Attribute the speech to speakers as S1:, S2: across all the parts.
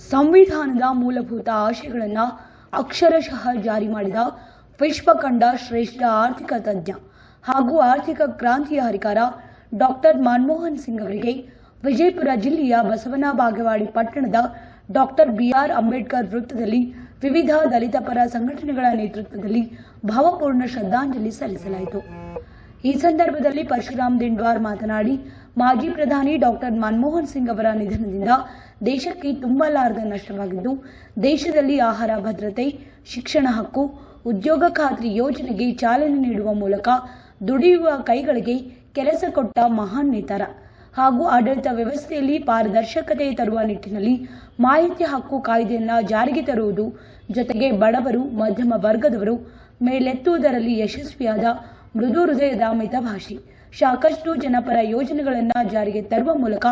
S1: ಸಂವಿಧಾನದ ಮೂಲಭೂತ ಆಶಯಗಳನ್ನು ಅಕ್ಷರಶಃ ಜಾರಿ ಮಾಡಿದ ವಿಶ್ವ ಕಂಡ ಶ್ರೇಷ್ಠ ಆರ್ಥಿಕ ತಜ್ಞ ಹಾಗೂ ಆರ್ಥಿಕ ಕ್ರಾಂತಿಯ ಹರಿಕಾರ ಡಾಕ್ಟರ್ ಮನಮೋಹನ್ ಸಿಂಗ್ ಅವರಿಗೆ ವಿಜಯಪುರ ಜಿಲ್ಲೆಯ ಬಸವನ ಬಾಗೇವಾಡಿ ಪಟ್ಟಣದ ಡಾಕ್ಟರ್ ಬಿ.ಆರ್. ಅಂಬೇಡ್ಕರ್ ವೃತ್ತದಲ್ಲಿ ವಿವಿಧ ದಲಿತ ಪರ ಸಂಘಟನೆಗಳ ನೇತೃತ್ವದಲ್ಲಿ ಭಾವಪೂರ್ಣ ಶ್ರದ್ಧಾಂಜಲಿ ಸಲ್ಲಿಸಲಾಯಿತು. ಈ ಸಂದರ್ಭದಲ್ಲಿ ಪರಶುರಾಮ್ ದಿಂಡ್ವಾರ್ ಮಾತನಾಡಿ, ಮಾಜಿ ಪ್ರಧಾನಿ ಡಾಕ್ಟರ್ ಮನಮೋಹನ್ ಸಿಂಗ್ ಅವರ ನಿಧನದಿಂದ ದೇಶಕ್ಕೆ ತುಂಬಲಾರದ ನಷ್ಟವಾಗಿದ್ದು, ದೇಶದಲ್ಲಿ ಆಹಾರ ಭದ್ರತೆ, ಶಿಕ್ಷಣ ಹಕ್ಕು, ಉದ್ಯೋಗ ಖಾತ್ರಿ ಯೋಜನೆಗೆ ಚಾಲನೆ ನೀಡುವ ಮೂಲಕ ದುಡಿಯುವ ಕೈಗಳಿಗೆ ಕೆಲಸ ಕೊಟ್ಟ ಮಹಾನ್ ನೇತಾರ ಹಾಗೂ ಆಡಳಿತ ವ್ಯವಸ್ಥೆಯಲ್ಲಿ ಪಾರದರ್ಶಕತೆ ತರುವ ನಿಟ್ಟಿನಲ್ಲಿ ಮಾಹಿತಿ ಹಕ್ಕು ಕಾಯ್ದೆಯನ್ನು ಜಾರಿಗೆ ತರುವುದು ಜೊತೆಗೆ ಬಡವರು, ಮಧ್ಯಮ ವರ್ಗದವರು ಮೇಲೆತ್ತುವುದರಲ್ಲಿ ಯಶಸ್ವಿಯಾದ ಮೃದು ಹೃದಯದ ಮಿತಭಾಷಿ, ಸಾಕಷ್ಟು ಜನಪರ ಯೋಜನೆಗಳನ್ನು ಜಾರಿಗೆ ತರುವ ಮೂಲಕ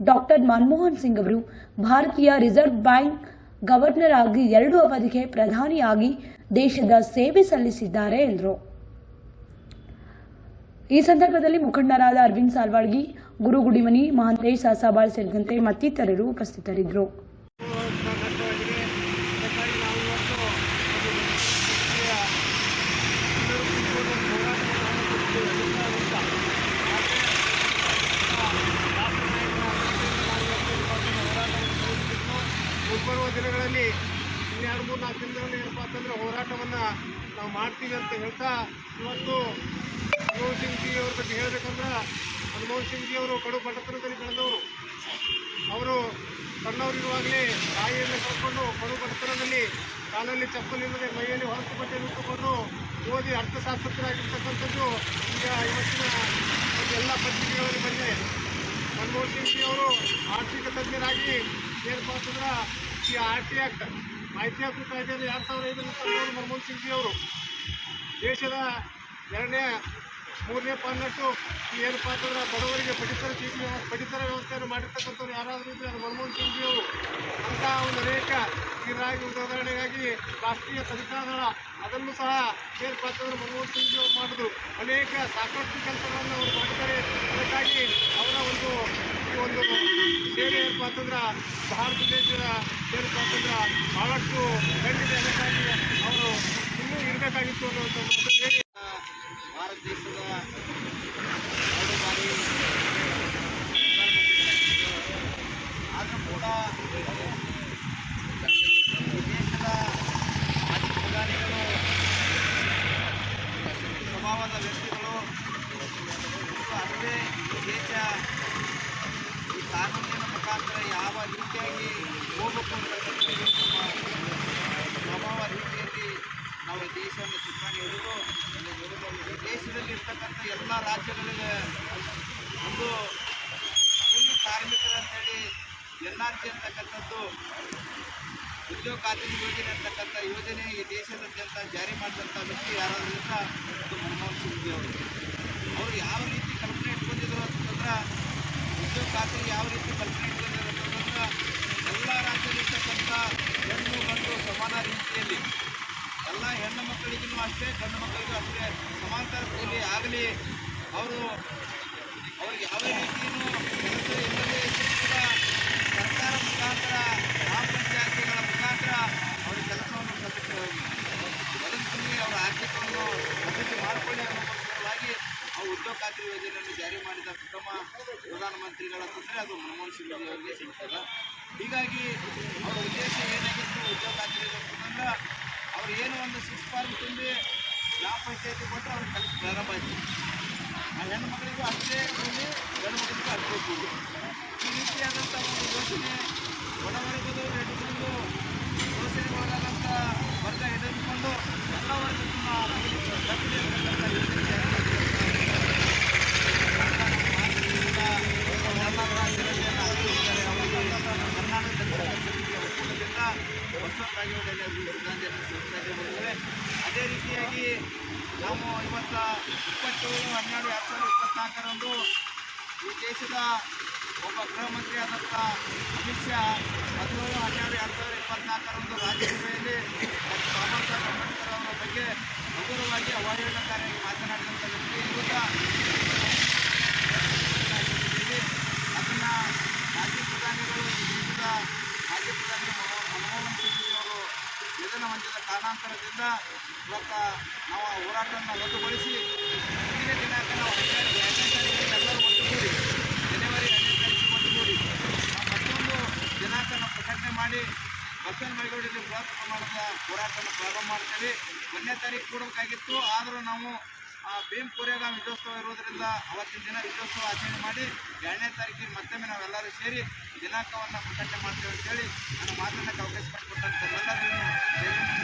S1: ಡಾಕ್ಟರ್ ಮನಮೋಹನ್ ಸಿಂಗ್ ಅವರು ಭಾರತೀಯ ರಿಸರ್ವ್ ಬ್ಯಾಂಕ್ ಗವರ್ನರ್ ಆಗಿ 2 ಅವಧಿಗೆ ಪ್ರಧಾನಿಯಾಗಿ ದೇಶದ ಸೇವೆ ಸಲ್ಲಿಸಿದ್ದಾರೆ ಎಂದರು. ಈ ಸಂದರ್ಭದಲ್ಲಿ ಮುಖಂಡರಾದ ಅರವಿಂದ್ ಸಾಲ್ವಾಡ್ಗಿ, ಗುರು ಗುಡಿಮನಿ, ಮಹಾಂತೇಶ್ ಸಾಸಾಬಾಳ್ ಸೇರಿದಂತೆ ಮತ್ತಿತರರು ಉಪಸ್ಥಿತರಿದ್ದರು.
S2: ಮುಂಬರುವ ದಿನಗಳಲ್ಲಿ 2-3-4 ದಿನಗಳಲ್ಲಿ ಏನಪ್ಪ ಅಂತಂದರೆ ಹೋರಾಟವನ್ನು ನಾವು ಮಾಡ್ತೀವಿ ಅಂತ ಹೇಳ್ತಾ, ಇವತ್ತು ಮನಮೋಹನ್ ಸಿಂಗ್ ಜಿ ಅವ್ರ ಬಗ್ಗೆ ಹೇಳಬೇಕಂದ್ರೆ, ಮನಮೋಹನ್ ಸಿಂಗ್ ಜಿ ಅವರು ಕಡು ಬಡತನದಲ್ಲಿ ಬೆಳೆದವರು. ಅವರು ಸಣ್ಣವರಿರುವಾಗಲೇ ತಾಯಿಯನ್ನು ಕಳ್ಕೊಂಡು ಕಡು ಬಡತನದಲ್ಲಿ ಕಾಲಲ್ಲಿ ಚಪ್ಪಲಿಲ್ಲದೆ ಮೈಯಲ್ಲಿ ಹೊರತು ಬಟ್ಟೆ ನಿಂತುಕೊಂಡು ಓದಿ ಅರ್ಥಶಾಸ್ತ್ರಜ್ಞರಾಗಿರ್ತಕ್ಕಂಥದ್ದು ಈಗ ಇವತ್ತಿನ ಎಲ್ಲ ಪತ್ರಿಕೆಗಳಲ್ಲಿ ಬಂದಿದೆ. ಮನಮೋಹನ್ ಸಿಂಗ್ ಜಿ ಅವರು ಆರ್ಥಿಕ ತಜ್ಞರಾಗಿ ಏನಪ್ಪ ಅಂತಂದ್ರೆ ಈ ಆರ್.ಟಿ. ಆಕ್ಟ್ ಮಾಹಿತಿ ಹಕ್ಕು ಕಾಯ್ದೆಯನ್ನು 2005ರಲ್ಲಿ ತಂದವರು ಮನಮೋಹನ್ ಸಿಂಗ್ ಜಿ ಅವರು. ದೇಶದ 2ನೇ 3ನೇ ಪಾರ್ಲೆಟ್ಟು ಏನಪ್ಪ ಅಂತಂದ್ರೆ ಬಡವರಿಗೆ ಪಡಿತರ ವ್ಯವಸ್ಥೆಯನ್ನು ಮಾಡಿರ್ತಕ್ಕಂಥವ್ರು ಯಾರಾದರೂ ಇದ್ದರೆ ಅದು ಮನಮೋಹನ್ ಸಿಂಗ್ ಜಿ ಅವರು. ಅಂತ ಒಂದು ಅನೇಕ ಉದಾಹರಣೆಗಾಗಿ ರಾಷ್ಟ್ರೀಯ ತನಿಖಾ ದಳ ಅದನ್ನು ಸಹ ಏನಪ್ಪ ಅಂತಂದ್ರೆ ಮನಮೋಹನ್ ಸಿಂಗ್ ಜಿ ಅವರು ಮಾಡಿದ್ರು. ಅನೇಕ ಸಾಕಷ್ಟು ಕೆಲಸಗಳನ್ನು ಅವರು ಮಾಡಿದ್ದಾರೆ. ಅದಕ್ಕಾಗಿ ಅವರ ಒಂದು ಸೇವೆ ಏನಪ್ಪ ಅಂತಂದ್ರೆ ಭಾರತ ದೇಶದ ಏನಪ್ಪ ಅಂತಂದ್ರೆ ಭಾಳಷ್ಟು ಖಂಡಿತ ಅದಕ್ಕಾಗಿ ಅವರು ಇನ್ನೂ ಇರಬೇಕಾಗಿತ್ತು ಅನ್ನುವಂಥ ಮಾತು ಹೇಳಿ, ಭಾರತ ದೇಶದ 2 ಬಾರಿ ಆದರೂ ಕೂಡ ದೇಶದ ಮಾಜಿ ಪ್ರಧಾನಿಗಳು ಸ್ವಭಾವದ ವ್ಯಕ್ತಿಗಳು. ಅಷ್ಟೇ ದೇಶ ಈ ಕಾನೂನಿನ ಮುಖಾಂತರ ಯಾವ ರೀತಿಯಾಗಿ ಹೋಗಬೇಕು ಅಂತಕ್ಕಂಥದ್ದು ಸ್ವಭಾವ ರೀತಿಯಲ್ಲಿ ನಾವು ದೇಶವನ್ನು ಚುಕ್ಕಾಣಿ ಹಿಡಿದು ಈ ದೇಶದಲ್ಲಿ ಇರ್ತಕ್ಕಂಥ ಎಲ್ಲ ರಾಜ್ಯಗಳಿಗೆ ಒಂದು ಕೂಲಿ ಕಾರ್ಮಿಕರು ಅಂತೇಳಿ NRC ಅಂತಕ್ಕಂಥದ್ದು ಉದ್ಯೋಗ ಖಾತ್ರಿ ಯೋಜನೆ ಅಂತಕ್ಕಂಥ ಯೋಜನೆ ಈ ದೇಶದಾದ್ಯಂತ ಜಾರಿ ಮಾಡಿದಂಥ ವ್ಯಕ್ತಿ ಯಾರಾದರೂ ಇದ್ರೆ ಅದು ಮನಮೋಹನ್ ಸಿಂಗ್ ಜಿ ಅವರು. ಅವರು ಯಾವ ರೀತಿ ಕಲ್ಪನೆ ಇಟ್ಕೊಂಡಿದ್ರು ಅಂತಂದ್ರೆ, ಉದ್ಯೋಗ ಖಾತ್ರಿ ಯಾವ ರೀತಿ ಕಲ್ಪನೆ ಇಟ್ಕೊಂಡಿದ್ರು ಅಂತಂದ್ರೆ, ಎಲ್ಲ ರಾಜ್ಯದಲ್ಲಿರ್ತಕ್ಕಂಥ ಹೆಣ್ಣು ಗಂಡು ಸಮಾನ ರೀತಿಯಲ್ಲಿ ಎಲ್ಲ ಹೆಣ್ಣು ಮಕ್ಕಳಿಗೂ ಅಷ್ಟೇ ಗಂಡು ಮಕ್ಕಳಿಗೂ ಅಷ್ಟೇ ಸಮಾಂತರ ಕೂಲಿ ಆಗಲಿ, ಅವ್ರಿಗೆ ಯಾವುದೇ ರೀತಿಯೂ ಕೆಲಸ ಇಲ್ಲದೆ ಕೂಡ ಸರ್ಕಾರ ಮುಖಾಂತರ ಗ್ರಾಮ ಪಂಚಾಯತಿಗಳ ಮುಖಾಂತರ ಅವ್ರ ಕೆಲಸವನ್ನು ಒದಗಿಸಿ ಅವರ ಆರ್ಥಿಕವನ್ನು ಅಭಿವೃದ್ಧಿ ಮಾಡಿಕೊಳ್ಳಿ ಅನ್ನೋ ಸಲುವಾಗಿ ಅವರು ಉದ್ಯೋಗ ಖಾತ್ರಿ ಯೋಜನೆಯನ್ನು ಜಾರಿ ಮಾಡಿದ ಪ್ರಥಮ ಪ್ರಧಾನಮಂತ್ರಿಗಳಂತಂದರೆ ಅದು ಮನಮೋಹನ್ ಸಿಂಗ್ ಅವರಿಗೆ ಸಿಗ್ತದೆ. ಹೀಗಾಗಿ ಅವರ ಉದ್ದೇಶ ಏನಾಗಿತ್ತು ಉದ್ಯೋಗ ಖಾತ್ರಿ ಅಂತಂದ್ರೆ, ಅವ್ರು ಏನು ಒಂದು 6 ಫಾರ್ಮ್ ತುಂಬಿ ಗ್ರಾಮ ಪಂಚಾಯತಿ ಕೊಟ್ಟರೆ ಅವ್ರ ಕೆಲಸ ಪ್ರಾರಂಭ ಆಯಿತು. ಆ ಹೆಣ್ಣು ಮಕ್ಕಳಿಗೂ ಅಷ್ಟೇ ಕೂಲಿ, ಗಂಡು ಮಕ್ಕಳಿಗೂ ಅಷ್ಟೇ ಕೂಲಿ. ಈ ರೀತಿಯಾದಂಥ ಒಂದು ಯೋಜನೆ ಬಡವರ್ಗದವರು ಹಿಡಿದುಕೊಂಡು ಶೋಷಣೆಗೊಳಗಾದಂಥ ವರ್ಗ ಹಿಡಿದುಕೊಂಡು ಎಲ್ಲ ವರ್ಗಕ್ಕೂ ಅದೇ ರೀತಿಯಾಗಿ ನಾವು ಇವತ್ತು 27/12/2024 ಈ ದೇಶದ ಒಬ್ಬ ಗೃಹ ಮಂತ್ರಿ ಆದಂಥ ಅಮಿತ್ ಶಾ 17/12/2024 ರಾಜ್ಯಸಭೆಯಲ್ಲಿ ಬಾಬಾ ಸಾಹೇಬ್ ಅಂಬೇಡ್ಕರ್ ಅವರ ಬಗ್ಗೆ ಹಗುರವಾಗಿ ಅವಹೇಳನಕಾರಿಯಾಗಿ ಮಾತನಾಡಿದಂಥ ವ್ಯಕ್ತಿ ಇವತ್ತು ಅದನ್ನು ಮಾಜಿ ಪ್ರಧಾನಿಗಳು ಈ ದೇಶದ ಮಾಜಿ ಪ್ರಧಾನಿ
S3: ಶಿಕ್ಷಣ ವಂಚಿತ ಕಾರಣಾಂತರದಿಂದ ಇವತ್ತು ನಾವು ಹೋರಾಟವನ್ನು ರದ್ದುಗೊಳಿಸಿ ಮುಂದಿನ ದಿನಾಂಕ ನಾವು 12ನೇ ತಾರೀಕಿಗೆ ಎಲ್ಲರೂ ಒಟ್ಟುಗೂಡಿ ಜನವರಿ 2ನೇ ತಾರೀಕಿಗೆ ಒಟ್ಟುಗೂಡಿ ನಾವು ಮತ್ತೊಂದು ದಿನಾಂಕವನ್ನು ಪ್ರಕಟಣೆ ಮಾಡಿ ಬಸವನ ಬಾಗೇವಾಡಿಯಲ್ಲಿ ಬೃಹತ್ ಪ್ರಮಾಣದ ಹೋರಾಟವನ್ನು ಪ್ರಾರಂಭ ಮಾಡ್ತೇವೆ. 1ನೇ ತಾರೀಕು ಕೊಡಬೇಕಾಗಿತ್ತು, ಆದರೂ ನಾವು ಭೀಮ್ ಕೋರೆಗಾಂವ್ ವಿಜಯೋತ್ಸವ ಇರೋದರಿಂದ ಅವತ್ತಿನ ದಿನ ವಿಜಯೋತ್ಸವ ಆಚರಣೆ ಮಾಡಿ 2ನೇ ತಾರೀಕಿಗೆ ಮತ್ತೊಮ್ಮೆ ನಾವೆಲ್ಲರೂ ಸೇರಿ ದಿನಾಂಕವನ್ನು ಪ್ರಕಟಣೆ ಮಾಡ್ತೇವೆ ಅಂತೇಳಿ ನನ್ನ ಮಾತನ್ನು ಅವಕಾಶ ಮಾಡಿಕೊಟ್ಟಂತ ಎಲ್ಲರಿಗೂ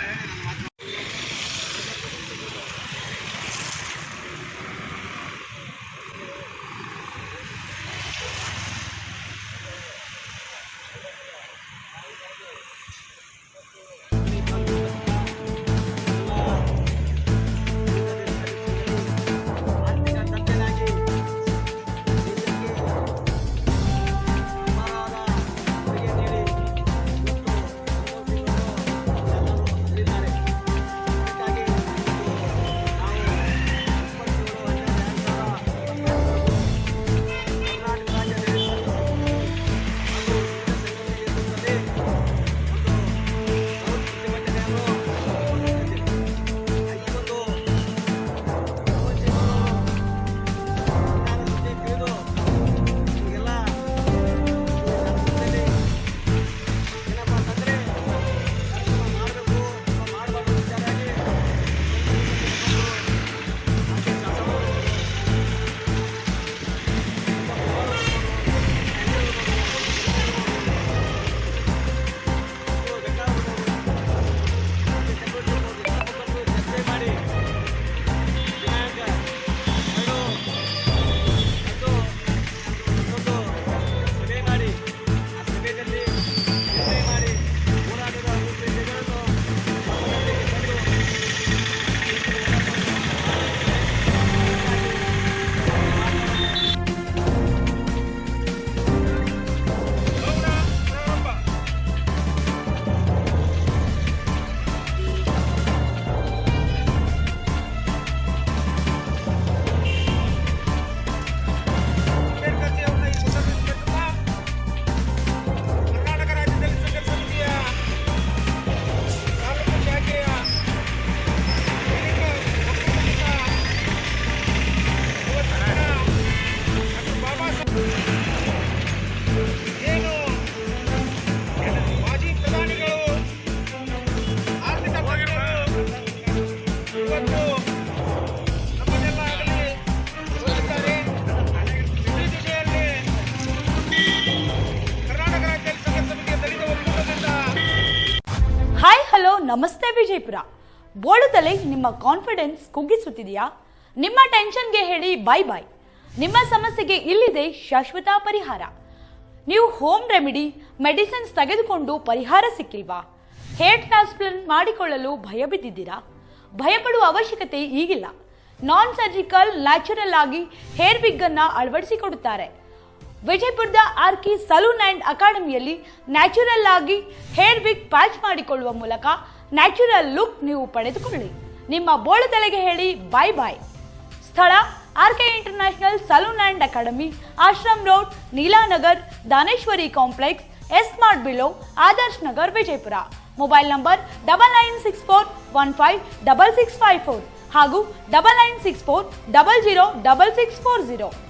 S3: ಹೇಳಿ ನನ್ನ ಮಾತು
S1: ಹಾಯ್ ಹಲೋ ನಮಸ್ತೆ ವಿಜಯಪುರ. ಬೋಳುತ್ತಲೇ ನಿಮ್ಮ ಕಾನ್ಫಿಡೆನ್ಸ್ ಕುಗ್ಗಿಸುತ್ತಿದೆಯಾ? ನಿಮ್ಮ ಟೆನ್ಷನ್ಗೆ ಹೇಳಿ ಬೈ ಬೈ. ನಿಮ್ಮ ಸಮಸ್ಯೆಗೆ ಇಲ್ಲಿದೆ ಶಾಶ್ವತ ಪರಿಹಾರ. ನೀವು ಹೋಮ್ ರೆಮಿಡಿ ಮೆಡಿಸಿನ್ಸ್ ತೆಗೆದುಕೊಂಡು ಪರಿಹಾರ ಸಿಕ್ಕಿಲ್ವಾ? ಹೇರ್ ಟ್ರಾನ್ಸ್ಪ್ಲಾಂಟ್ ಮಾಡಿಕೊಳ್ಳಲು ಭಯ ಬಿದ್ದಿದ್ದೀರಾ? ಭಯಪಡುವ ಅವಶ್ಯಕತೆ ಈಗಿಲ್ಲ. ನಾನ್ ಸರ್ಜಿಕಲ್ ನ್ಯಾಚುರಲ್ ಆಗಿ ಹೇರ್ ವಿಗ್ ಅನ್ನ ಅಳವಡಿಸಿಕೊಡುತ್ತಾರೆ. ವಿಜಯಪುರದ ಆರ್ಕಿ ಸಲೂನ್ ಅಂಡ್ ಅಕಾಡೆಮಿಯಲ್ಲಿ ನ್ಯಾಚುರಲ್ ಆಗಿ ಹೇರ್ ವಿಗ್ ಪ್ಯಾಚ್ ಮಾಡಿಕೊಳ್ಳುವ ಮೂಲಕ ನ್ಯಾಚುರಲ್ ಲುಕ್ ನೀವು ಪಡೆದುಕೊಳ್ಳಿ. ನಿಮ್ಮ ಬೋಳುತಲೆಗೆ ಹೇಳಿ ಬೈ ಬೈ. ಸ್ಥಳ RK international salon and academy, Ashram road, Neelanagar, Daneshwari complex, S smart below, Adarsh Nagar, Vijayapura. Mobile number 9964156654 ಹಾಗೂ 9964006640.